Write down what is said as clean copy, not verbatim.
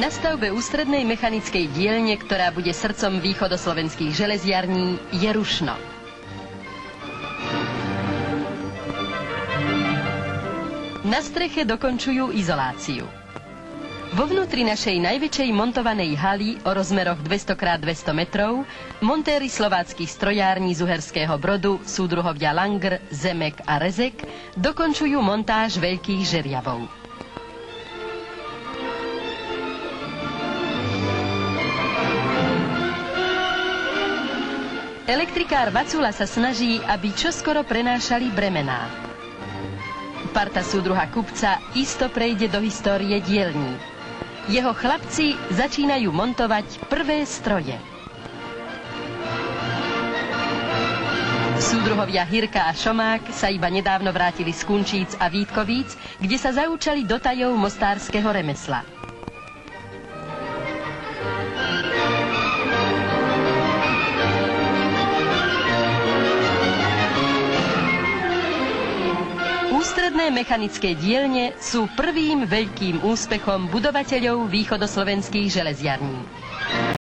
Na stavbe ústrednej mechanickej dielne, ktorá bude srdcom východoslovenských železiarní, je rušno. Na streche dokončujú izoláciu. Vo vnútri našej najväčšej montovanej haly o rozmeroch 200x200 metrov montéri slováckych strojární z Uherského Brodu, súdruhovia Langer, Zemek a Rezek dokončujú montáž veľkých žeriavov. Elektrikár Vacula sa snaží, aby čoskoro prenášali bremená. Parta súdruha Kupca isto prejde do histórie dielní. Jeho chlapci začínajú montovať prvé stroje. Súdruhovia Hirka a Šomák sa iba nedávno vrátili z Kunčíc a Vítkovíc, kde sa zaúčali do tajov mostárskeho remesla. Ústredné mechanické dielne sú prvým veľkým úspechom budovateľov východoslovenských železiarní.